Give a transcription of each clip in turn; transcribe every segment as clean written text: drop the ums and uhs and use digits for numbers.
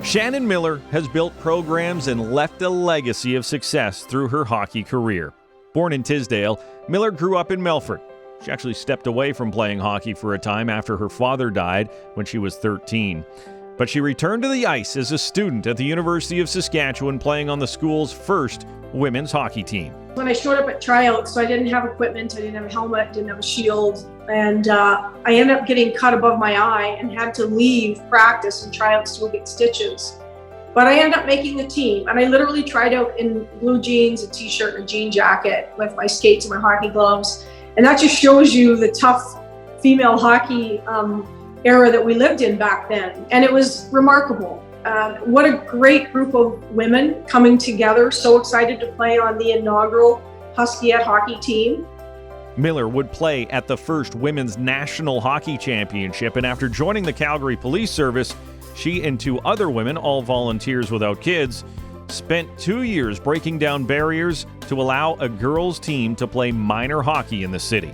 Shannon Miller has built programs and left a legacy of success through her hockey career. Born in Tisdale, Miller grew up in Melfort. She actually stepped away from playing hockey for a time after her father died when she was 13. But she returned to the ice as a student at the University of Saskatchewan, playing on the school's first women's hockey team. When I showed up at tryouts, so I didn't have equipment, I didn't have a helmet, didn't have a shield, and I ended up getting cut above my eye and had to leave practice and tryouts to go get stitches. But I ended up making the team, and I literally tried out in blue jeans, a t-shirt, and a jean jacket with my skates and my hockey gloves. And that just shows you the tough female hockey era that we lived in back then. And it was remarkable. What a great group of women coming together, so excited to play on the inaugural Huskyette hockey team. Miller would play at the first Women's National Hockey Championship, and after joining the Calgary Police Service, she and two other women, all volunteers without kids, spent 2 years breaking down barriers to allow a girls' team to play minor hockey in the city.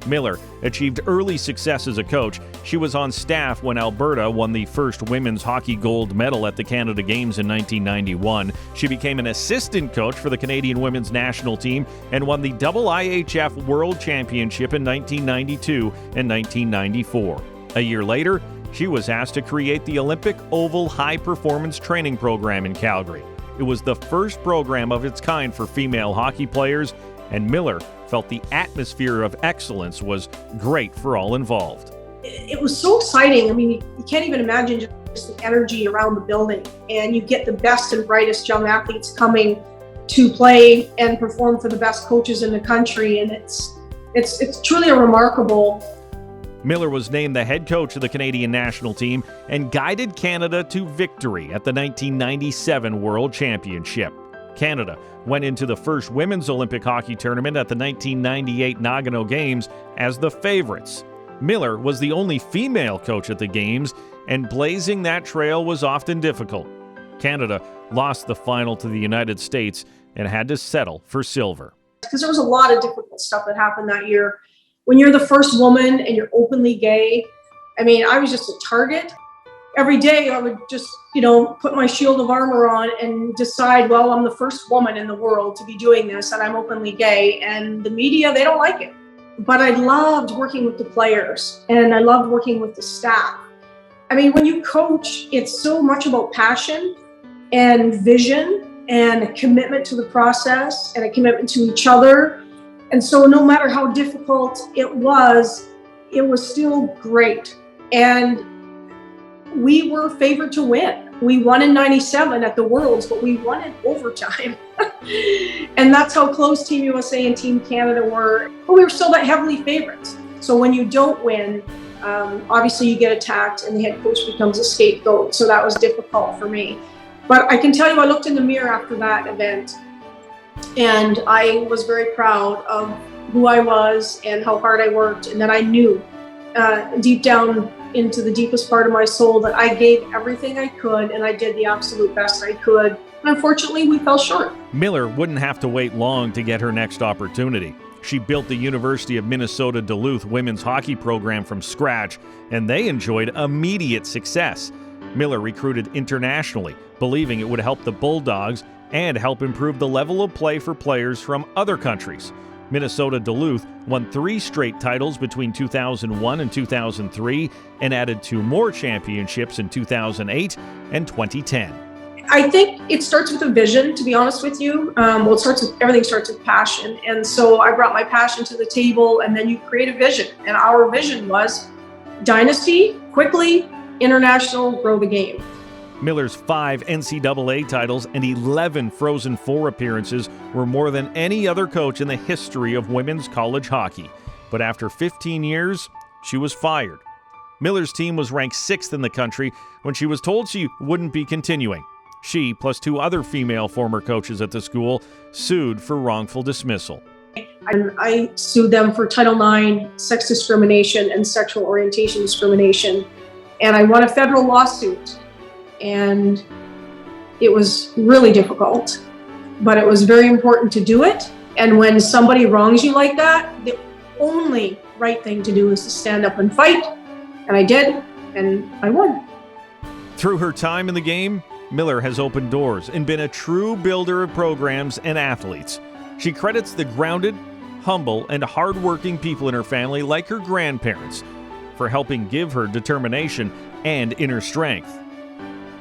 Miller achieved early success as a coach. She was on staff when Alberta won the first women's hockey gold medal at the Canada Games in 1991. She became an assistant coach for the Canadian women's national team and won the IIHF World Championship in 1992 and 1994. A year later, she was asked to create the Olympic Oval High Performance Training Program in Calgary. It was the first program of its kind for female hockey players, and Miller felt the atmosphere of excellence was great for all involved. It was so exciting. I mean, you can't even imagine just the energy around the building, and you get the best and brightest young athletes coming to play and perform for the best coaches in the country, and it's truly a remarkable. Miller was named the head coach of the Canadian national team and guided Canada to victory at the 1997 World Championship. Canada went into the first women's Olympic hockey tournament at the 1998 Nagano Games as the favorites. Miller was the only female coach at the Games, and blazing that trail was often difficult. Canada lost the final to the United States and had to settle for silver. Because there was a lot of difficult stuff that happened that year. When you're the first woman and you're openly gay, I mean, I was just a target. Every day I would just, put my shield of armor on and decide, well, I'm the first woman in the world to be doing this and I'm openly gay. And the media, they don't like it. But I loved working with the players and I loved working with the staff. I mean, when you coach, it's so much about passion and vision and a commitment to the process and a commitment to each other. And so no matter how difficult it was still great. And we were favored to win. We won in 97 at the Worlds, but we won in overtime. And that's how close Team USA and Team Canada were. But we were still that heavily favorites. So when you don't win, obviously you get attacked and the head coach becomes a scapegoat. So that was difficult for me. But I can tell you, I looked in the mirror after that event and I was very proud of who I was and how hard I worked, and that I knew deep down into the deepest part of my soul that I gave everything I could and I did the absolute best I could. And unfortunately, we fell short. Miller wouldn't have to wait long to get her next opportunity. She built the University of Minnesota Duluth women's hockey program from scratch, and they enjoyed immediate success. Miller recruited internationally, believing it would help the Bulldogs and help improve the level of play for players from other countries. Minnesota Duluth won 3 straight titles between 2001 and 2003 and added 2 more championships in 2008 and 2010. I think it starts with a vision, to be honest with you. Everything starts with passion. And so I brought my passion to the table, and then you create a vision. And our vision was dynasty, quickly, international, grow the game. Miller's 5 NCAA titles and 11 Frozen Four appearances were more than any other coach in the history of women's college hockey. But after 15 years, she was fired. Miller's team was ranked 6th in the country when she was told she wouldn't be continuing. She, plus 2 other female former coaches at the school, sued for wrongful dismissal. I sued them for Title IX, sex discrimination, and sexual orientation discrimination. And I won a federal lawsuit. And it was really difficult, but it was very important to do it. And when somebody wrongs you like that, the only right thing to do is to stand up and fight. And I did, and I won. Through her time in the game, Miller has opened doors and been a true builder of programs and athletes. She credits the grounded, humble, and hardworking people in her family, like her grandparents, for helping give her determination and inner strength.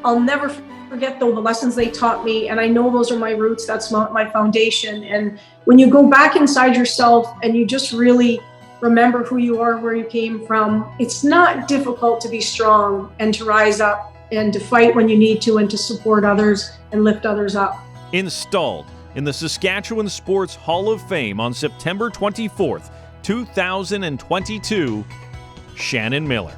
I'll never forget, though, the lessons they taught me, and I know those are my roots. That's my foundation. And when you go back inside yourself and you just really remember who you are, where you came from, it's not difficult to be strong and to rise up and to fight when you need to and to support others and lift others up. Installed in the Saskatchewan Sports Hall of Fame on September 24th, 2022, Shannon Miller.